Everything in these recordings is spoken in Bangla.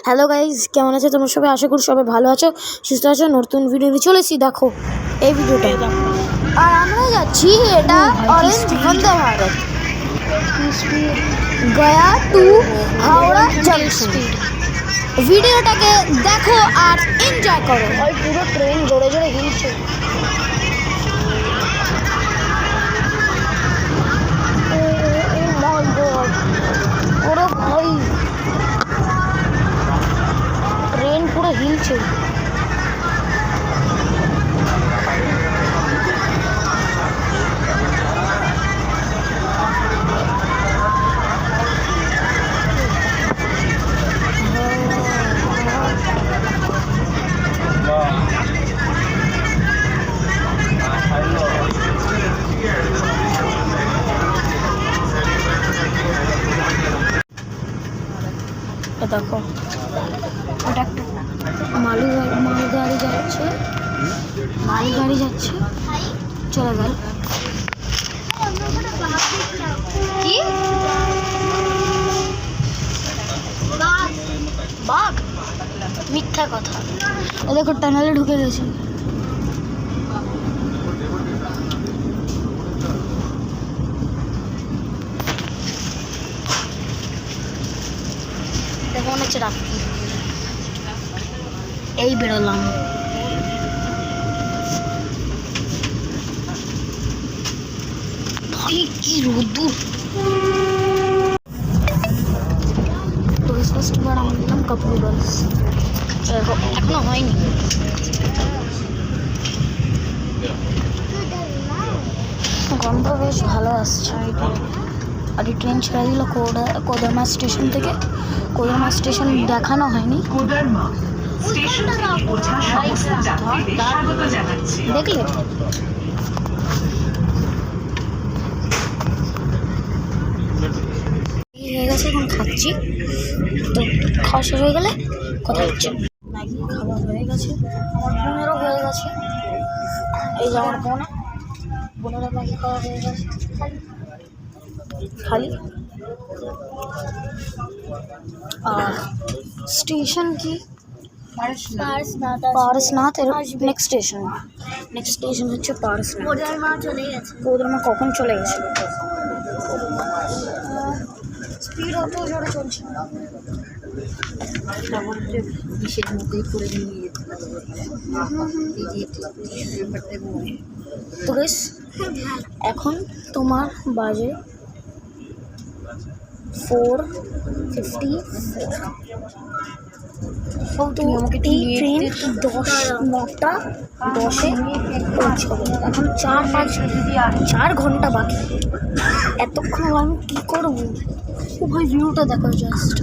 হ্যালো গাইজ, কেমন আছে তোমরা সবাই? আশা করি সবাই ভালো আছো, সুস্থ আছো। নতুন ভিডিও নিয়ে চলেছি, দেখো এই ভিডিওটা। আর আমরা যাচ্ছি, এটা orange Vande Bharat Gaya two Howrah junction. ভিডিওটাকে দেখো আর এনজয় করো। ওই পুরো ট্রেন জোরে জোরে হিলছে। ওরে ভাই, ট্রেন পুরো হিলছে। দেখো ওটা একটা মালগাড়ি যাচ্ছে, চলে গেল। কি বাঘ? মিথ্যা কথা। দেখো টানেলে ঢুকে গেছে। দেখো মনে হচ্ছে রাত্রি। এই বেরোলাম। ভাই কি রোদ্দুর। তো ফার্স্টবার আমি নিলাম কাপ নুডলস। এখনো হয়নি। গন্ধ বেশ ভালো আসছে। আর এই ট্রেন ছেড়ে দিল কোদরমা স্টেশন থেকে। কোদরমা স্টেশন দেখানো হয়নি, দেখলে? হয়ে গেছে, এখন খাচ্ছি। তো খাওয়া শেষ হয়ে গেলে কথা হচ্ছে। ম্যাগি খাওয়া হয়ে গেছে, আমার বোনেরও হয়ে গেছে। এই যে আমার বোনেরও ম্যাগি খাওয়া হয়ে গেছে। খালি আর স্টেশন কি পারসনাথ। নেক্সট স্টেশন হচ্ছে পারসনাথ। কোদরমা কখন চলে গেছে? স্পিড অত জোরে চলছে। তো গাইস, এখন তোমার বাজে 4:54। তো এই ট্রেন 9:10 পৌঁছবে। এখন 4 ঘন্টা বাকি। এতক্ষণ আমি কী করবো? ও ভাই, ভিউটা দেখো জাস্ট।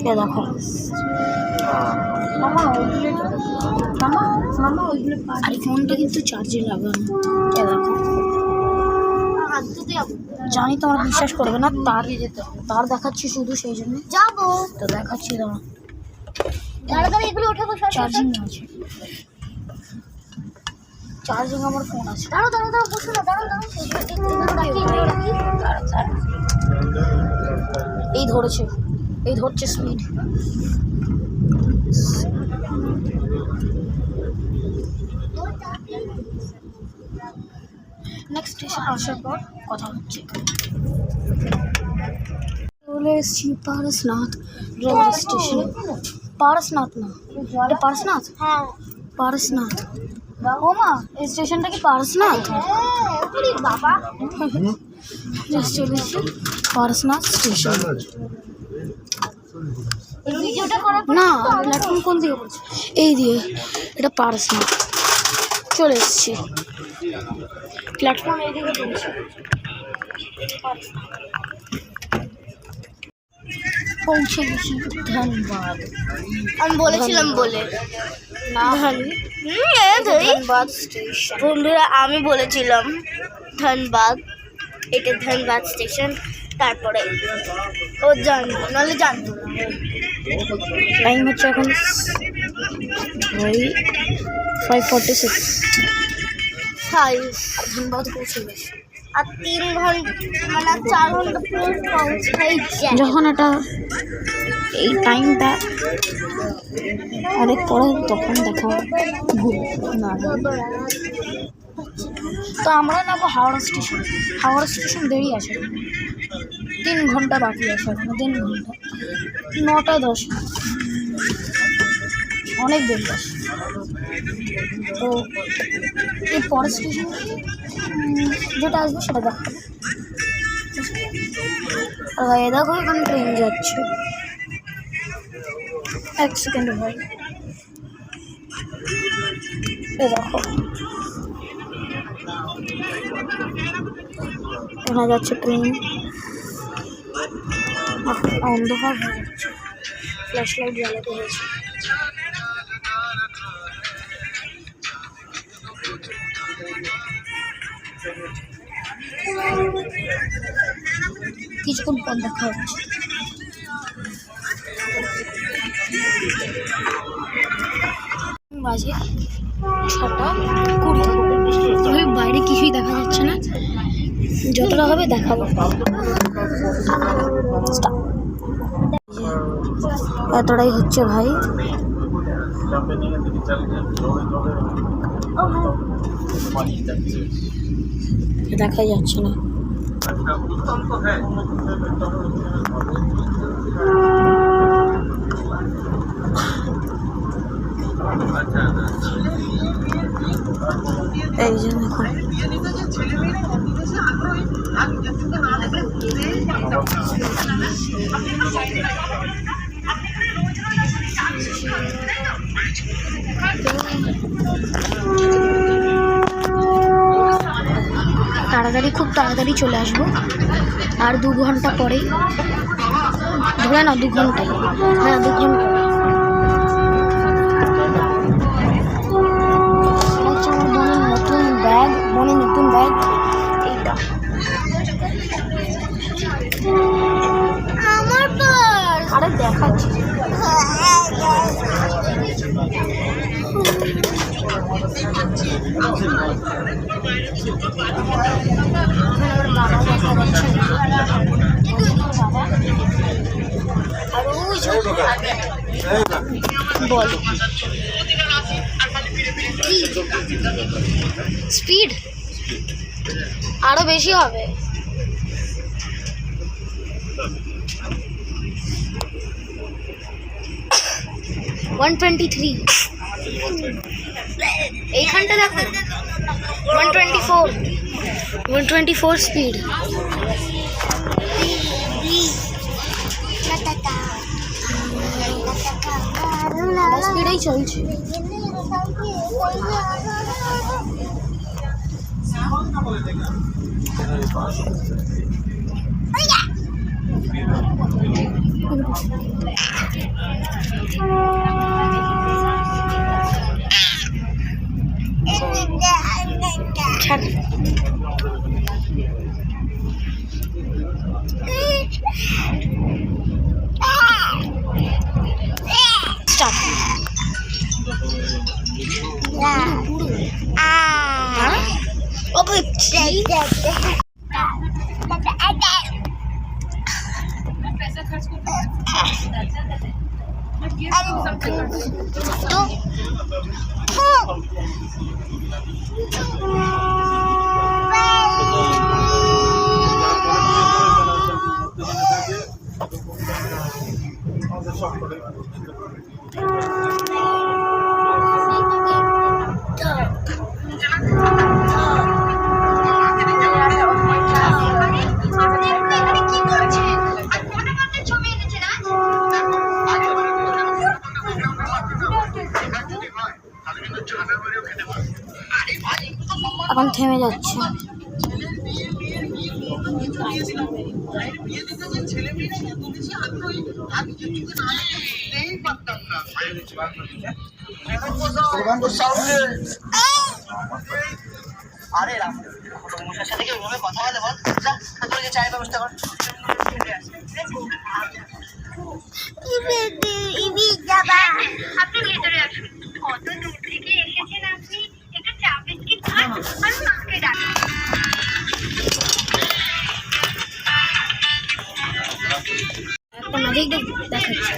দেখো আর ফোনটা কিন্তু চার্জে লাগানো। দেখো, জানি তোমার বিশ্বাস করবে না, তার দেখাচ্ছি শুধু, সেই জন্য যাবো। তো দেখাচ্ছি, চার্জিং আছে, চার্জিং আমার ফোন আছে। এই ধরছে স্পিড। নেক্সট স্টেশন আসার পর কথা হচ্ছে। চলে এসেছি পারসনাথ রেলওয়ে স্টেশন। পারসনাথ না, এটা পারসনাথ। হ্যাঁ, পারসনাথ। ও মা, এই স্টেশনটা কি পারসনাথ? বাবা চলে এসেছি পারসনাথ স্টেশন। না, প্ল্যাটফর্ম কোন দিকে পড়ছে? এই দিয়ে। এটা পারসনাথ। চলে এসেছি, প্ল্যাটফর্ম এইদিকে পড়ছে। পৌঁছে গেছি, ধন্যবাদ। আমি বলেছিলাম বলে না, ধন্যবাদ স্টেশন। বন্ধুরা, আমি বলেছিলাম ধন্যবাদ, এটা ধন্যবাদ স্টেশন। তারপরে ও জানতো, নাহলে জানতো না। টাইম হচ্ছে এখন ওই 5:46 5 আর ধনবাদ পৌঁছে গেছে। আর 3 ঘন্টা মানে 4 ঘন্টা পর পৌঁছাই যায়। যখন এটা এই টাইমটা অনেক পরে তখন দেখা না। তো আমরা যাবো হাওড়া স্টেশন। হাওড়া স্টেশন দেরি আছে, 3 ঘন্টা বাকি আছে এখনো, 3 ঘন্টা, 9:10 অনেক দেরি আছে। তো এর পরের স্টেশন যেটা আসবে সেটা দেখাবো। আর দেখো এখানে ট্রেন যাচ্ছে, 1 সেকেন্ড ভাই। এ দেখো এখানে যাচ্ছে ট্রেন, অন্ধকার হয়ে যাচ্ছে, ফ্ল্যাশ লাইট জ্বালাতে হয়েছে। কিছুক্ষণ পর দেখা হচ্ছে। বাজে 6:20। বাইরে কিছুই দেখা যাচ্ছে না, যতটা হবে দেখাবো। এতটাই হচ্ছে ভাই। দেখা যাচ্ছে না। এই যে দেখুন খুব তাড়াতাড়ি চলে আসবো। আর 2 ঘন্টা পরেই, ধরে না 2 ঘন্টা, হ্যাঁ 2 ঘন্টা। মনে নতুন ব্যাগ এইটা আমার পার্স। আরে দেখাচ্ছি। বল স্পিড আরো বেশি হবে। এইখানটা দেখো 124 স্পিড। স্পিডেই চলছে। এখন থেমে যাচ্ছে। আরে মশার সাথে কি ওভাবে কথা বলে বল, যা তোকে চায়ের ব্যবস্থা কর। আপনি ভেতরে আসুন। কত দূর থেকে এসেছেন আপনি, একটু চা বিস্কিট খান আর মাকে ডাকুন। একটা ম্যাজিক দেখাচ্ছে।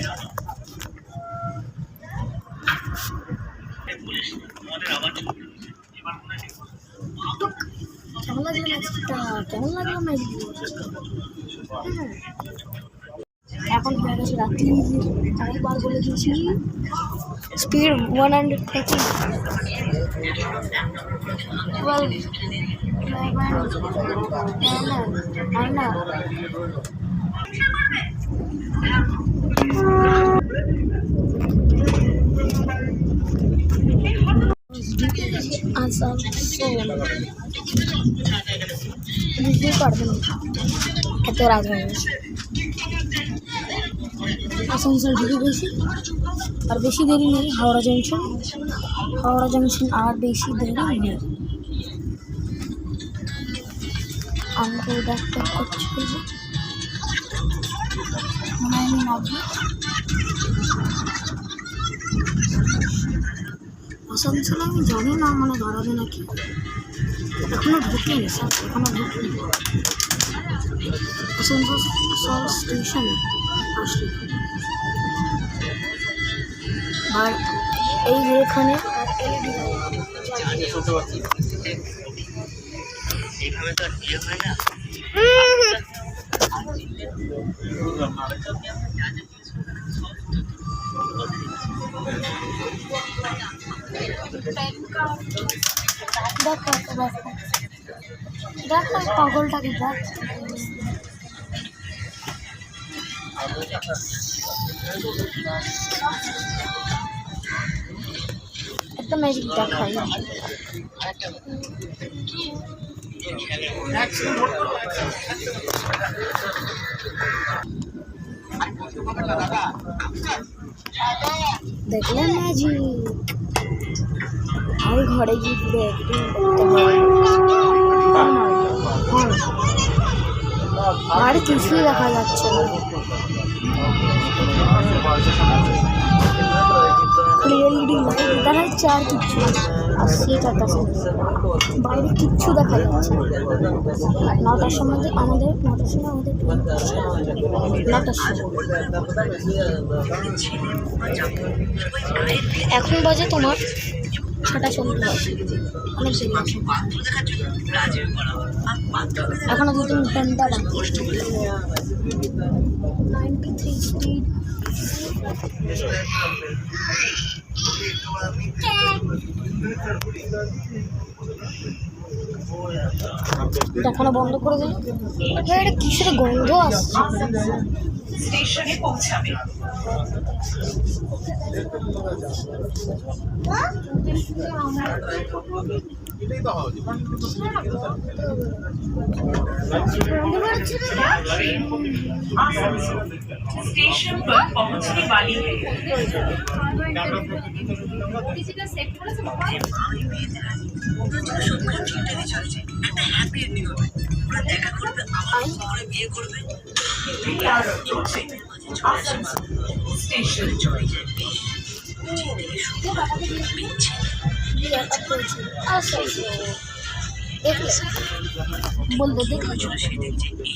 কেমন লাগলো ম্যাজিকটা? কেমন লাগলো ম্যাজিক? এখন হয়ে গেছে রাত্রি, আরেকবার বলে দিয়েছি স্পিড 130, 12, 11, বুঝতেই পারবেন এত রাত হয়ে গেছে। আসানসোল ঢুকে গেছি, আর বেশি দেরি নেই। হাওড়া জংশন আর বেশি দেরি নেই। আমাকে ডাক্তার করছে যে মনে হয় আমি নামবো। আসানসোল আমি জানি না, মানে দাঁড়াবে নাকি, এখনো ঢুকিনি স্যার, এখনো ঢুকিনি। আসানসোল স্টেশনে আসলে আর এই যে এখানে এইভাবে তো ইয়ে হয় না। দেখো পাগলটাকে দেখ। একটা ম্যাজিক দেখাই। দেখলেন ম্যাজিক? আমি ঘরে গিয়ে ফিরে আর কিছুই দেখা যাচ্ছে না, ক্লিয়ারলি লাইট দেখা যাচ্ছে আর কিচ্ছু, আর সেটা বাইরে কিচ্ছু দেখা যাচ্ছে না। 9টার সময় আমাদের 9টার সময় এখন বাজে তোমার 6:40, অনেক দেরি আছে এখনো 2-3 ঘন্টা বাকি। 93 স্পিড। এখনো বন্ধ করে দিল। এটা কিসের গন্ধ আসছে? স্টেশনে পৌঁছাবে। स्टेशन पर पहुंचने वाली है। स्टेशन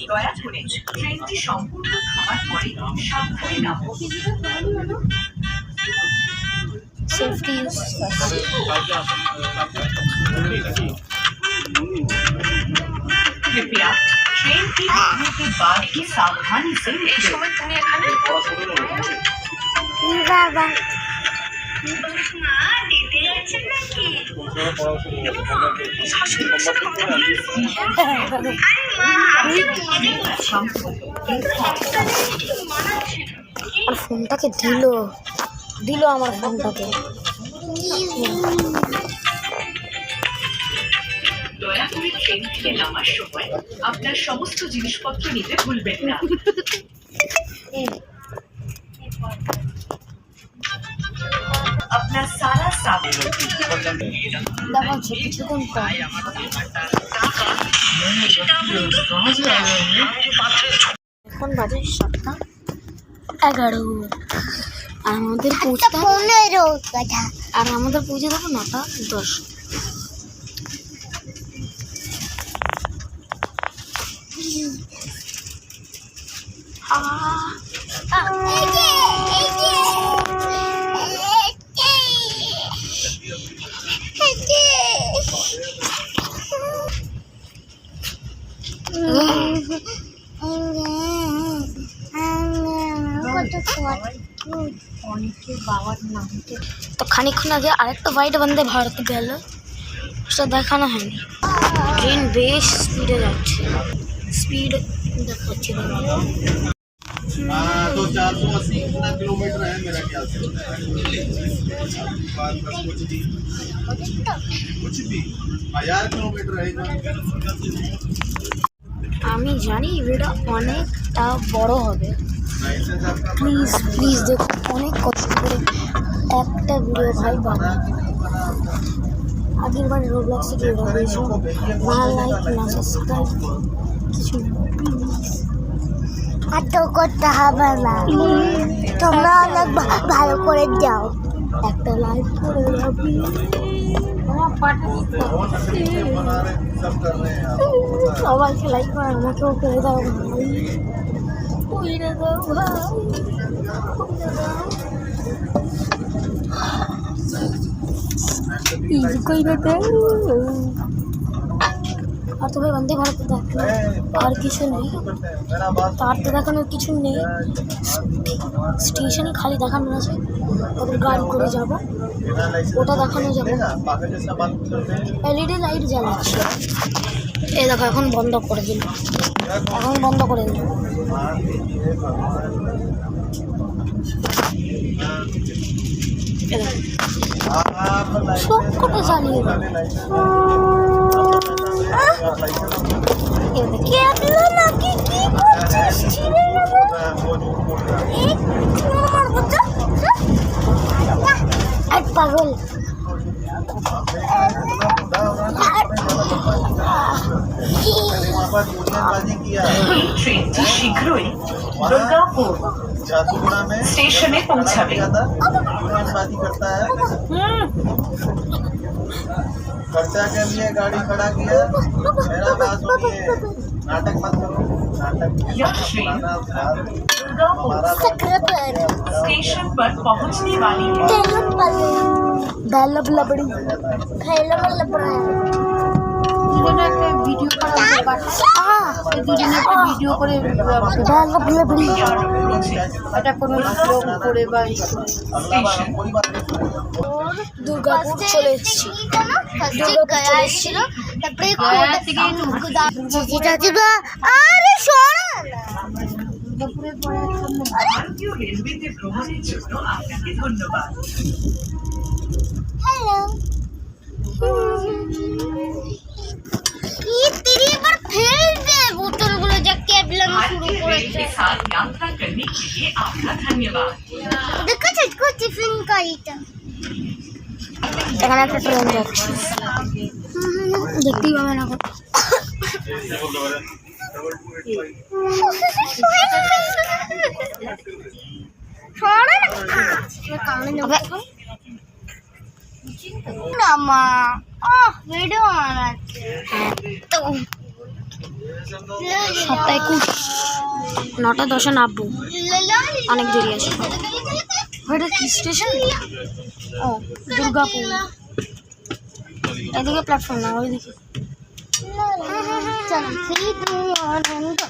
দয়া করে ট্রেনটি সম্পূর্ণ থামার পরে সাবধানে নামো। सेफ्टी इज कृपया ट्रेन की रुकने के बाद ही सावधानी से निकलें। বাবা মা দিতে যাচ্ছেন নাকি? আরে মা আমি আর ফোনটাকে দিল আমার ফোনটাকে। দয়া করে ট্রেন থেকে নামার সময় আপনার সমস্ত জিনিসপত্র নিতে ভুলবেন না। আপনার সারা সামান দেখাচ্ছে কিছুক্ষণ পর। এখন বাজে 7:11 আর আমাদের পৌঁছতে 15 কথা আর আমাদের পৌঁছে দেবো 9:10। তো খানিকক্ষণ আগে আরেকটা হোয়াইট বন্দে ভারত গেল, সেটা দেখানো হয়নি। ট্রেন বেশ স্পিডে যাচ্ছে, স্পিড দেখাচ্ছে। हाँ तो 480 कितना किलोमीटर है मेरा ख्याल से कुछ भी 1000 किलोमीटर रहेगा। আমি জানি ভিডিওটা অনেকটা বড় হবে, প্লিজ প্লিজ দেখো, অনেক কষ্ট করে একটা ভিডিও ভাই বাবা। আগের বার রোবলক্সে ভিডিও হয়েছিল, না লাইক না সাবস্ক্রাইব কিছু প্লিজ। আর তো করতে হবে না, তোমরা অনেক ভালো করে যাও। একটা লাইক করে দাও প্লিজ। সবাইকে লাইক করে আমাকেও করে দাও ভাই, করে দাও ভাই, করে দাও। আর তো ভাই বন্দে ভারত দেখো, আর কিছু নেই, তার তো দেখানোর কিছু নেই। স্টেশনে খালি দেখানো আছে, তারপর গাড়ি করে যাব, ওটা দেখানো যাবে। এলইডি লাইট জ্বালাচ্ছে, এই দেখো এখন বন্ধ করে দিল, এখন বন্ধ করে দিল। সব কটা জ্বালিয়ে দিল। পাগল ট্রেনটি শীঘ্রই দুর্গাপুর স্টেশনে পৌঁছাবে। खर्चा के लिए गाड़ी खड़ा किया, मेरा बात सुनिए, नाटक मत करो, नाटक यह ट्रेन दुर्गापुर स्टेशन पर पहुंचने वाली है। ভিডিও করে এটা কোনো করে বা দুর্গাপুর চলে এসেছি, দুর্গাপুর চলে এসেছিল। তারপরে আরে সরণ ভারতীয় রেলওয়েতে ভ্রমণের জন্য আপনাকে ধন্যবাদ। হ্যালো ये तेरी बार फेल दे बोतल गुलो जा केबलन शुरू भारतीय करे रेल के साथ यात्रा करने के लिए आपका धन्यवाद। देखो छटको टिफिन काईटा এখানে একটা ট্রেন যাচ্ছে, দেখতেই পাবে না। নামা ভিডিও বানাচ্ছে তো 9:10 নামবো, অনেক দেরি আছে। ওইটা কি স্টেশন? ও দুর্গাপুর, এদিকে প্ল্যাটফর্ম না, ওইদিকে। চল আনন্দ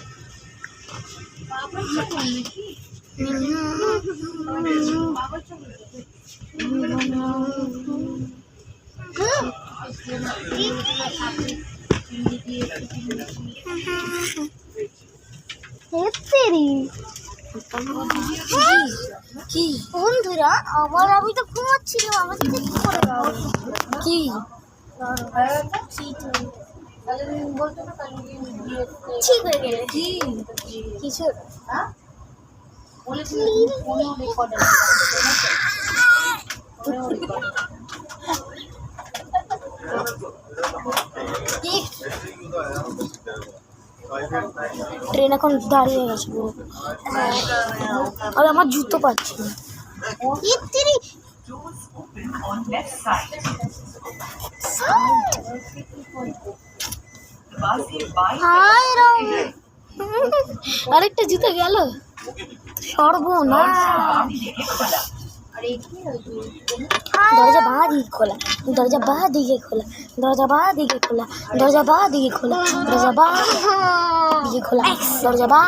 কি বন্ধুরা আবার আমি তো ঘুমাচ্ছিলাম, আমাকে কি করে দাও কি ঠিক হয়ে গেলে কি কিছু ট্রেন এখন দাঁড়িয়ে গেছে পুরো, আর আমার জুতো পাচ্ছি না। on left side. The bus is by আরেকটা জুতো গেল সর্বনাশ। দরজা বাঁ দিকে খোলা, দরজা বাঁ দিকে খোলা, দরজা বাঁ দিকে খোলা, দরজা বাঁ দিকে খোলা, দরজা বাঁ দিকে খোলা, দরজা বাঁ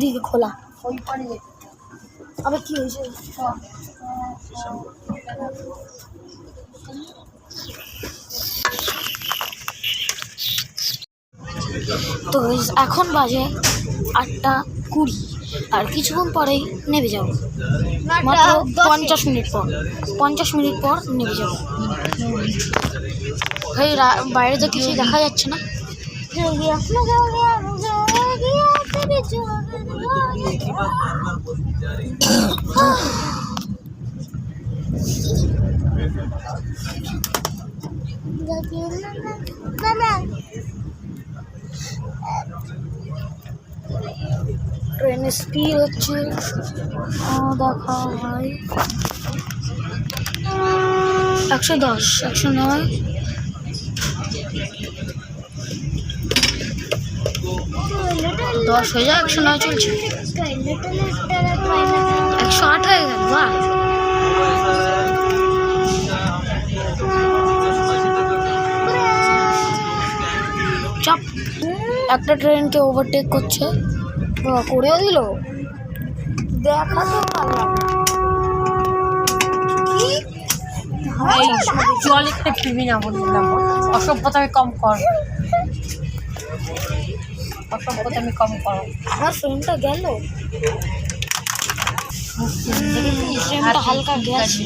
দিকে খোলা। আবার কি হয়েছে? তো এখন বাজে 8:20, আর কিছুক্ষণ পরেই নেমে যাব, মাত্র 50 মিনিট পর, 50 মিনিট পর নেমে যাব। ভাই বাইরে তো কিছুই দেখা যাচ্ছে না। ট্রেনের স্পিড হচ্ছে দেখা ভাই 110, 109, 10 হয়ে যায়, 109 চলছে, 108 হয়ে গেল। বাহ, চাপ। একটা ট্রেনকে ওভারটেক করছে, করেও দিল, দেখা তো জল এখানে পিবি না বললাম, অসভ্যতামি কম কর, অসভ্যতামি কম কর। আমার ফ্রেন্ডটা গেল, ফ্রেন্ডটা হালকা গেছে,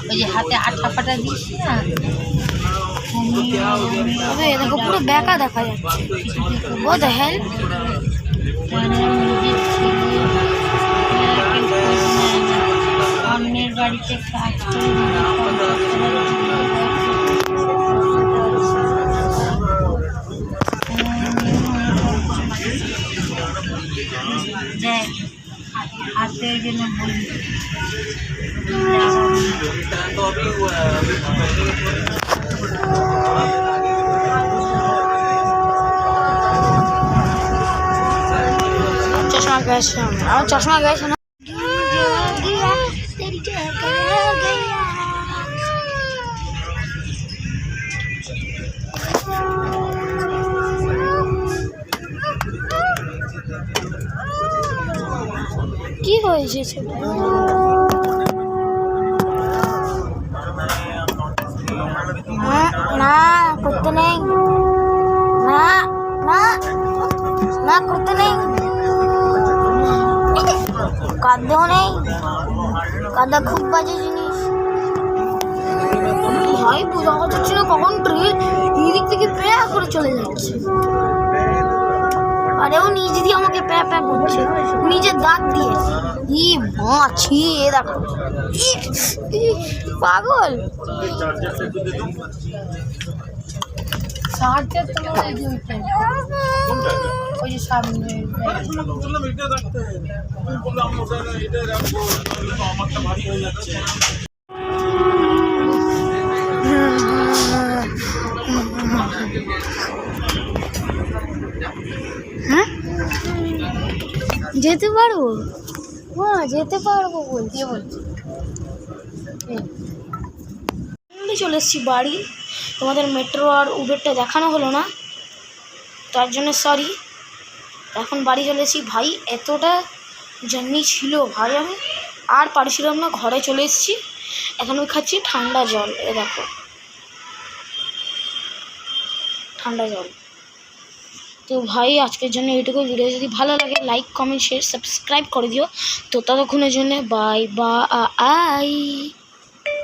ওই যে হাতে আঠা ফাটা দিস না, তবে দেখো পুরো বেকা দেখা যাচ্ছে। ও দ্য হেল, অন্যের বাড়িতে কাজ করে দেখ হাতের জন্য বলি চশমা গেছে, আমার চশমা গেছে না। কি হয়েছে? না করতে নেই, না না না করতে নেই, কাঁদতেও নেই, কাঁদা খুব বাজে জিনিস ভাই। বোঝা যাচ্ছে না কখন ট্রেন এই দিক থেকে প্যা করে চলে যাচ্ছে, আরে ও নিজ দিয়ে আমাকে প্যা প্যা করছে নিজের দাঁত দিয়ে। ই মাছি, এ দেখো পাগল। চার্জার তো ওই যে সামনে হ্যাঁ যেতে পারবো, হ্যাঁ যেতে পারবো বলছি। চলে এসেছি বাড়ি, তোমাদের মেট্রো আর উবেরটা দেখানো হলো না, তার জন্য সরি। এখন বাড়ি চলে এসেছি ভাই, এতটা জার্নি ছিল ভাই, আমি আর পারছিলাম না, ঘরে চলে এসেছি। এখন আমি খাচ্ছি ঠান্ডা জল, এ দেখো ঠান্ডা জল। তো ভাই আজকের জন্য এইটুকু, ভিডিও যদি ভালো লাগে লাইক কমেন্ট শেয়ার সাবস্ক্রাইব করে দিও। তো ততক্ষণের জন্য বাই বাই।